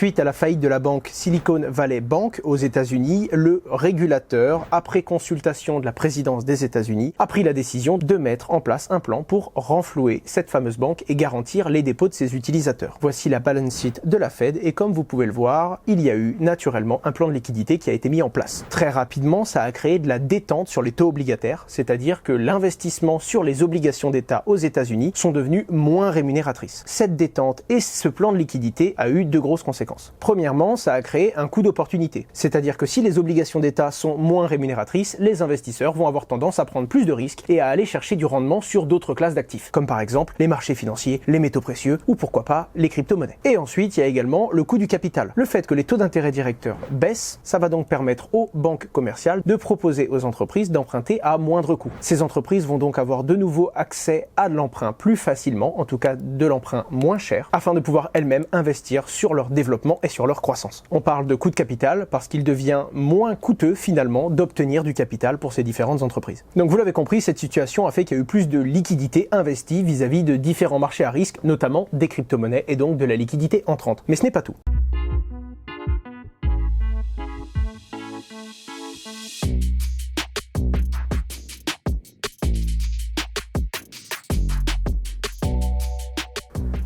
Suite à la faillite de la banque Silicon Valley Bank aux États-Unis, le régulateur, après consultation de la présidence des États-Unis, a pris la décision de mettre en place un plan pour renflouer cette fameuse banque et garantir les dépôts de ses utilisateurs. Voici la balance sheet de la Fed et comme vous pouvez le voir, il y a eu naturellement un plan de liquidité qui a été mis en place. Très rapidement, ça a créé de la détente sur les taux obligataires, c'est-à-dire que l'investissement sur les obligations d'État aux États-Unis sont devenues moins rémunératrices. Cette détente et ce plan de liquidité a eu deux grosses conséquences. Premièrement, ça a créé un coût d'opportunité, c'est-à-dire que si les obligations d'État sont moins rémunératrices, les investisseurs vont avoir tendance à prendre plus de risques et à aller chercher du rendement sur d'autres classes d'actifs, comme par exemple les marchés financiers, les métaux précieux ou pourquoi pas les crypto-monnaies. Et ensuite, il y a également le coût du capital. Le fait que les taux d'intérêt directeurs baissent, ça va donc permettre aux banques commerciales de proposer aux entreprises d'emprunter à moindre coût. Ces entreprises vont donc avoir de nouveau accès à de l'emprunt plus facilement, en tout cas de l'emprunt moins cher, afin de pouvoir elles-mêmes investir sur leur développement et sur leur croissance. On parle de coût de capital parce qu'il devient moins coûteux finalement d'obtenir du capital pour ces différentes entreprises. Donc vous l'avez compris, cette situation a fait qu'il y a eu plus de liquidité investie vis-à-vis de différents marchés à risque, notamment des crypto-monnaies et donc de la liquidité entrante. Mais ce n'est pas tout.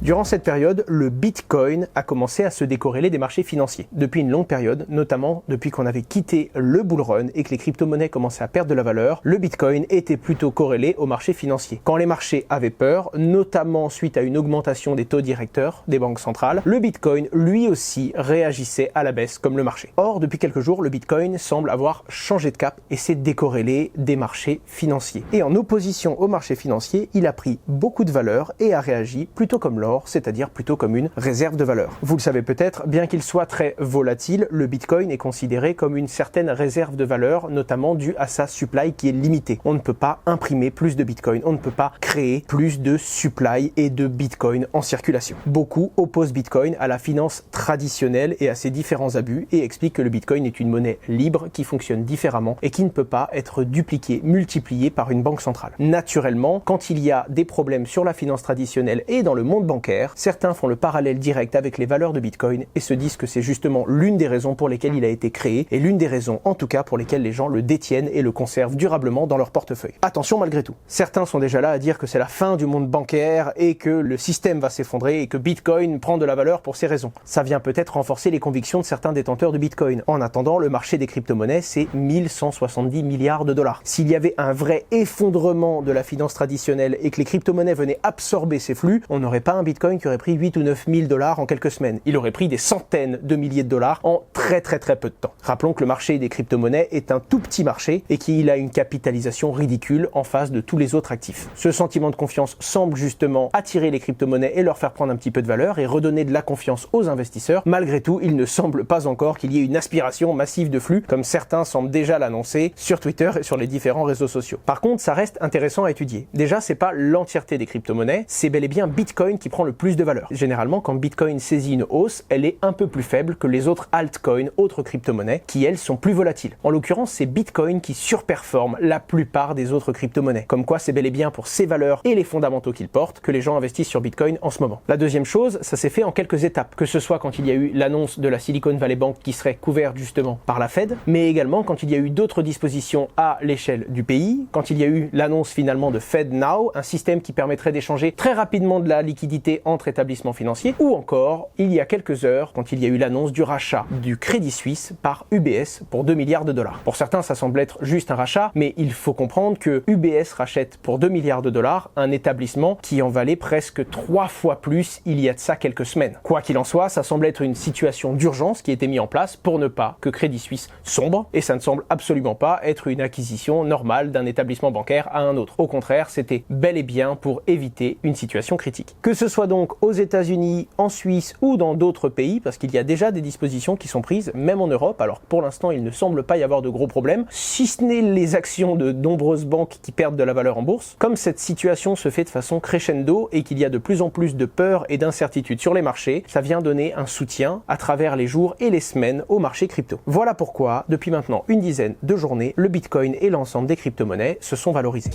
Durant cette période, le Bitcoin a commencé à se décorréler des marchés financiers. Depuis une longue période, notamment depuis qu'on avait quitté le bull run et que les crypto-monnaies commençaient à perdre de la valeur, le Bitcoin était plutôt corrélé aux marchés financiers. Quand les marchés avaient peur, notamment suite à une augmentation des taux directeurs des banques centrales, le Bitcoin lui aussi réagissait à la baisse comme le marché. Or, depuis quelques jours, le Bitcoin semble avoir changé de cap et s'est décorrélé des marchés financiers. Et en opposition aux marchés financiers, il a pris beaucoup de valeur et a réagi plutôt comme l'or, c'est-à-dire plutôt comme une réserve de valeur. Vous le savez peut-être, bien qu'il soit très volatile, le Bitcoin est considéré comme une certaine réserve de valeur, notamment due à sa supply qui est limitée. On ne peut pas imprimer plus de Bitcoin, on ne peut pas créer plus de supply et de Bitcoin en circulation. Beaucoup opposent Bitcoin à la finance traditionnelle et à ses différents abus et expliquent que le Bitcoin est une monnaie libre qui fonctionne différemment et qui ne peut pas être dupliquée, multipliée par une banque centrale. Naturellement, quand il y a des problèmes sur la finance traditionnelle et dans le monde bancaire, certains font le parallèle direct avec les valeurs de Bitcoin et se disent que c'est justement l'une des raisons pour lesquelles il a été créé et l'une des raisons en tout cas pour lesquelles les gens le détiennent et le conservent durablement dans leur portefeuille. Attention malgré tout, certains sont déjà là à dire que c'est la fin du monde bancaire et que le système va s'effondrer et que Bitcoin prend de la valeur pour ces raisons. Ça vient peut-être renforcer les convictions de certains détenteurs de Bitcoin. En attendant, le marché des crypto-monnaies, c'est 1170 milliards de dollars. S'il y avait un vrai effondrement de la finance traditionnelle et que les crypto-monnaies venaient absorber ces flux, on n'aurait pas un Bitcoin qui aurait pris 8 ou 9 000 dollars en quelques semaines. Il aurait pris des centaines de milliers de dollars en très peu de temps. Rappelons que le marché des crypto-monnaies est un tout petit marché et qu'il a une capitalisation ridicule en face de tous les autres actifs. Ce sentiment de confiance semble justement attirer les crypto-monnaies et leur faire prendre un petit peu de valeur et redonner de la confiance aux investisseurs. Malgré tout, il ne semble pas encore qu'il y ait une aspiration massive de flux, comme certains semblent déjà l'annoncer sur Twitter et sur les différents réseaux sociaux. Par contre, ça reste intéressant à étudier. Déjà, c'est pas l'entièreté des crypto-monnaies, c'est bel et bien Bitcoin qui prend le plus de valeur. Généralement, quand Bitcoin saisit une hausse, elle est un peu plus faible que les autres altcoins, autres crypto-monnaies, qui elles sont plus volatiles. En l'occurrence, c'est Bitcoin qui surperforme la plupart des autres crypto-monnaies. Comme quoi, c'est bel et bien pour ses valeurs et les fondamentaux qu'il porte que les gens investissent sur Bitcoin en ce moment. La deuxième chose, ça s'est fait en quelques étapes, que ce soit quand il y a eu l'annonce de la Silicon Valley Bank qui serait couverte justement par la Fed, mais également quand il y a eu d'autres dispositions à l'échelle du pays, quand il y a eu l'annonce finalement de FedNow, un système qui permettrait d'échanger très rapidement de la liquidité entre établissements financiers, ou encore, il y a quelques heures, quand il y a eu l'annonce du rachat du Crédit Suisse par UBS pour 2 milliards de dollars. Pour certains, ça semble être juste un rachat, mais il faut comprendre que UBS rachète pour 2 milliards de dollars un établissement qui en valait presque 3 fois plus il y a de ça quelques semaines. Quoi qu'il en soit, ça semble être une situation d'urgence qui a été mise en place pour ne pas que Crédit Suisse sombre, et ça ne semble absolument pas être une acquisition normale d'un établissement bancaire à un autre. Au contraire, c'était bel et bien pour éviter une situation critique. Que ce soit donc aux États-Unis, en Suisse ou dans d'autres pays, parce qu'il y a déjà des dispositions qui sont prises, même en Europe, alors pour l'instant il ne semble pas y avoir de gros problèmes, si ce n'est les actions de nombreuses banques qui perdent de la valeur en bourse. Comme cette situation se fait de façon crescendo et qu'il y a de plus en plus de peur et d'incertitude sur les marchés, ça vient donner un soutien à travers les jours et les semaines au marché crypto. Voilà pourquoi, depuis maintenant une dizaine de journées, le Bitcoin et l'ensemble des crypto-monnaies se sont valorisés.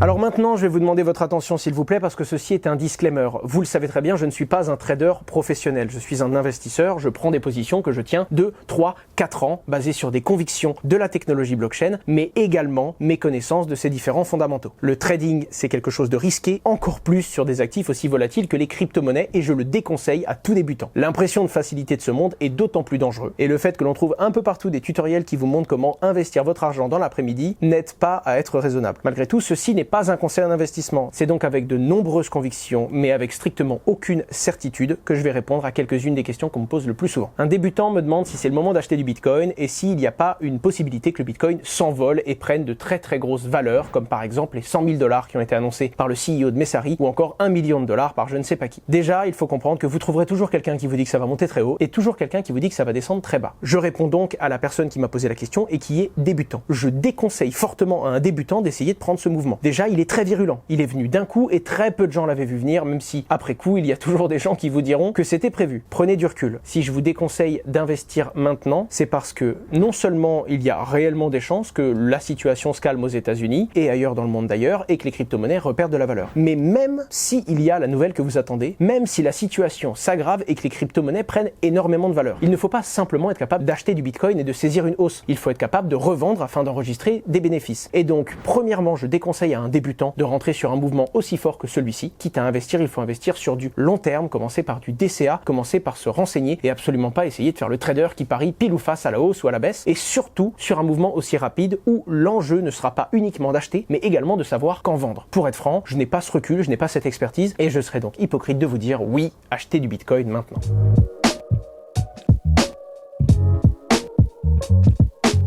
Alors maintenant, je vais vous demander votre attention s'il vous plaît parce que ceci est un disclaimer. Vous le savez très bien, je ne suis pas un trader professionnel. Je suis un investisseur, je prends des positions que je tiens 2, 3, 4 ans basées sur des convictions de la technologie blockchain, mais également mes connaissances de ces différents fondamentaux. Le trading, c'est quelque chose de risqué, encore plus sur des actifs aussi volatiles que les crypto-monnaies et je le déconseille à tout débutant. L'impression de facilité de ce monde est d'autant plus dangereux. Et le fait que l'on trouve un peu partout des tutoriels qui vous montrent comment investir votre argent dans l'après-midi n'aide pas à être raisonnable. Malgré tout, ceci n'est pas un conseil en investissement. C'est donc avec de nombreuses convictions, mais avec strictement aucune certitude, que je vais répondre à quelques-unes des questions qu'on me pose le plus souvent. Un débutant me demande si c'est le moment d'acheter du Bitcoin et s'il n'y a pas une possibilité que le Bitcoin s'envole et prenne de très très grosses valeurs, comme par exemple les 100 000 $ qui ont été annoncés par le CEO de Messari ou encore 1 million de dollars par je ne sais pas qui. Déjà, il faut comprendre que vous trouverez toujours quelqu'un qui vous dit que ça va monter très haut et toujours quelqu'un qui vous dit que ça va descendre très bas. Je réponds donc à la personne qui m'a posé la question et qui est débutant. Je déconseille fortement à un débutant d'essayer de prendre ce mouvement. Déjà, il est très virulent. Il est venu d'un coup et très peu de gens l'avaient vu venir, même si après coup, il y a toujours des gens qui vous diront que c'était prévu. Prenez du recul. Si je vous déconseille d'investir maintenant, c'est parce que non seulement il y a réellement des chances que la situation se calme aux États-Unis et ailleurs dans le monde d'ailleurs et que les crypto-monnaies repèrent de la valeur. Mais même si il y a la nouvelle que vous attendez, même si la situation s'aggrave et que les crypto-monnaies prennent énormément de valeur, il ne faut pas simplement être capable d'acheter du Bitcoin et de saisir une hausse. Il faut être capable de revendre afin d'enregistrer des bénéfices. Et donc, premièrement, je déconseille à un débutant de rentrer sur un mouvement aussi fort que celui-ci. Quitte à investir, il faut investir sur du long terme, commencer par du DCA, commencer par se renseigner et absolument pas essayer de faire le trader qui parie pile ou face à la hausse ou à la baisse. Et surtout, sur un mouvement aussi rapide où l'enjeu ne sera pas uniquement d'acheter, mais également de savoir quand vendre. Pour être franc, je n'ai pas ce recul, je n'ai pas cette expertise et je serais donc hypocrite de vous dire oui, achetez du Bitcoin maintenant.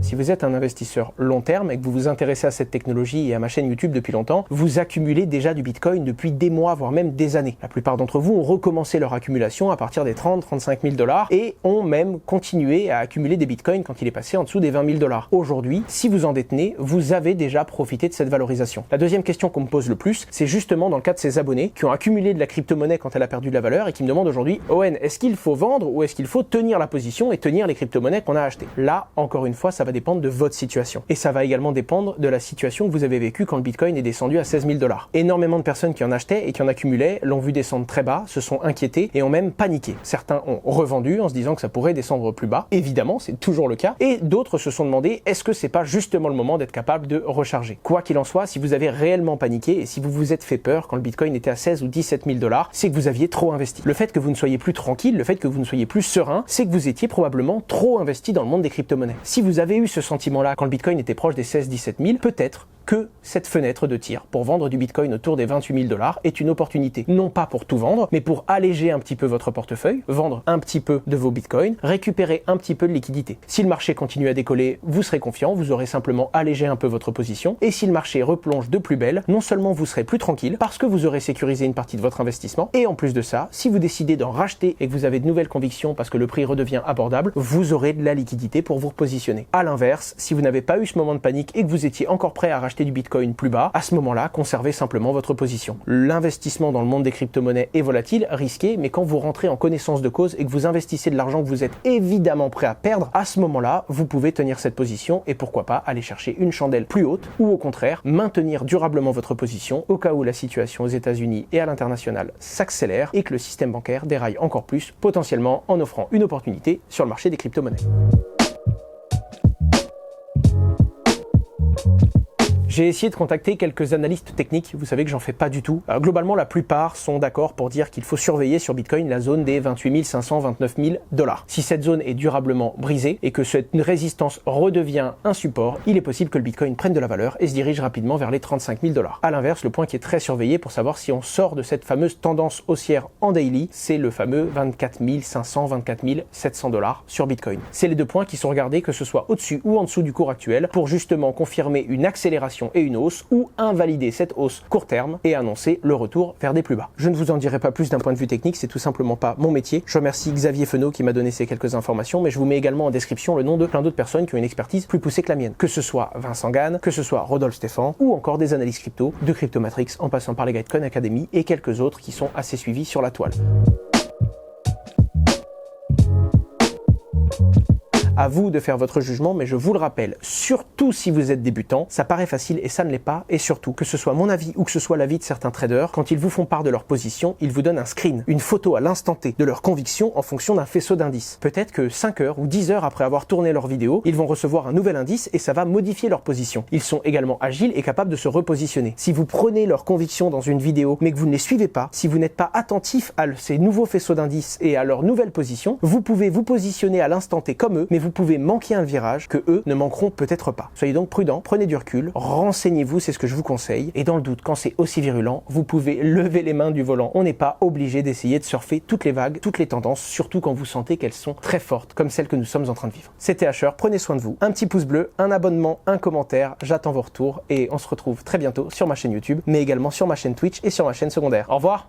Si vous êtes un investisseur long terme et que vous vous intéressez à cette technologie et à ma chaîne YouTube depuis longtemps, vous accumulez déjà du Bitcoin depuis des mois, voire même des années. La plupart d'entre vous ont recommencé leur accumulation à partir des 30-35 000 $ et ont même continué à accumuler des Bitcoins quand il est passé en dessous des 20 000 $. Aujourd'hui, si vous en détenez, vous avez déjà profité de cette valorisation. La deuxième question qu'on me pose le plus, c'est justement dans le cas de ces abonnés qui ont accumulé de la crypto-monnaie quand elle a perdu de la valeur et qui me demandent aujourd'hui, Owen, est-ce qu'il faut vendre ou est-ce qu'il faut tenir la position et tenir les crypto-monnaies qu'on a achetées? Là, encore une fois, ça va dépendre de votre situation. Et ça va également dépendre de la situation que vous avez vécue quand le Bitcoin est descendu à 16 000 $. Énormément de personnes qui en achetaient et qui en accumulaient l'ont vu descendre très bas, se sont inquiétées et ont même paniqué. Certains ont revendu en se disant que ça pourrait descendre plus bas. Évidemment, c'est toujours le cas. Et d'autres se sont demandé, est-ce que c'est pas justement le moment d'être capable de recharger? Quoi qu'il en soit, si vous avez réellement paniqué et si vous vous êtes fait peur quand le Bitcoin était à 16 ou 17 000 $, c'est que vous aviez trop investi. Le fait que vous ne soyez plus tranquille, le fait que vous ne soyez plus serein, c'est que vous étiez probablement trop investi dans le monde des crypto-monnaies. Si vous avez eu ce sentiment-là quand le Bitcoin était proche des 16-17 000, peut-être que cette fenêtre de tir pour vendre du Bitcoin autour des 28 000 $ est une opportunité. Non pas pour tout vendre, mais pour alléger un petit peu votre portefeuille, vendre un petit peu de vos Bitcoins, récupérer un petit peu de liquidité. Si le marché continue à décoller, vous serez confiant, vous aurez simplement allégé un peu votre position. Et si le marché replonge de plus belle, non seulement vous serez plus tranquille, parce que vous aurez sécurisé une partie de votre investissement, et en plus de ça, si vous décidez d'en racheter et que vous avez de nouvelles convictions parce que le prix redevient abordable, vous aurez de la liquidité pour vous repositionner. À l'inverse, si vous n'avez pas eu ce moment de panique et que vous étiez encore prêt à racheter du Bitcoin plus bas, à ce moment-là, conservez simplement votre position. L'investissement dans le monde des crypto-monnaies est volatile, risqué, mais quand vous rentrez en connaissance de cause et que vous investissez de l'argent que vous êtes évidemment prêt à perdre, à ce moment-là, vous pouvez tenir cette position et pourquoi pas aller chercher une chandelle plus haute ou au contraire, maintenir durablement votre position au cas où la situation aux États-Unis et à l'international s'accélère et que le système bancaire déraille encore plus, potentiellement en offrant une opportunité sur le marché des crypto-monnaies. J'ai essayé de contacter quelques analystes techniques, vous savez que j'en fais pas du tout. Globalement, la plupart sont d'accord pour dire qu'il faut surveiller sur Bitcoin la zone des 28 500, 29 000 $. Si cette zone est durablement brisée et que cette résistance redevient un support, il est possible que le Bitcoin prenne de la valeur et se dirige rapidement vers les 35 000 $. À l'inverse, le point qui est très surveillé pour savoir si on sort de cette fameuse tendance haussière en daily, c'est le fameux 24 500, 24 700 $ sur Bitcoin. C'est les deux points qui sont regardés que ce soit au-dessus ou en dessous du cours actuel pour justement confirmer une accélération et une hausse ou invalider cette hausse court terme et annoncer le retour vers des plus bas. Je ne vous en dirai pas plus d'un point de vue technique, c'est tout simplement pas mon métier. Je remercie Xavier Fenot qui m'a donné ces quelques informations, mais je vous mets également en description le nom de plein d'autres personnes qui ont une expertise plus poussée que la mienne. Que ce soit Vincent Gann, que ce soit Rodolphe Stéphan ou encore des analystes crypto, de Cryptomatrix en passant par les Guidecoin Academy et quelques autres qui sont assez suivis sur la toile. À vous de faire votre jugement, mais je vous le rappelle, surtout si vous êtes débutant, ça paraît facile et ça ne l'est pas, et surtout, que ce soit mon avis ou que ce soit l'avis de certains traders, quand ils vous font part de leur position, ils vous donnent un screen, une photo à l'instant T de leur conviction en fonction d'un faisceau d'indices. Peut-être que 5 heures ou 10 heures après avoir tourné leur vidéo, ils vont recevoir un nouvel indice et ça va modifier leur position. Ils sont également agiles et capables de se repositionner. Si vous prenez leur conviction dans une vidéo, mais que vous ne les suivez pas, si vous n'êtes pas attentif à ces nouveaux faisceaux d'indices et à leur nouvelle position, vous pouvez vous positionner à l'instant T comme eux, mais vous pouvez manquer un virage que eux ne manqueront peut-être pas. Soyez donc prudents, prenez du recul, renseignez-vous, c'est ce que je vous conseille. Et dans le doute, quand c'est aussi virulent, vous pouvez lever les mains du volant. On n'est pas obligé d'essayer de surfer toutes les vagues, toutes les tendances, surtout quand vous sentez qu'elles sont très fortes, comme celles que nous sommes en train de vivre. C'était Asher, prenez soin de vous. Un petit pouce bleu, un abonnement, un commentaire, j'attends vos retours et on se retrouve très bientôt sur ma chaîne YouTube, mais également sur ma chaîne Twitch et sur ma chaîne secondaire. Au revoir!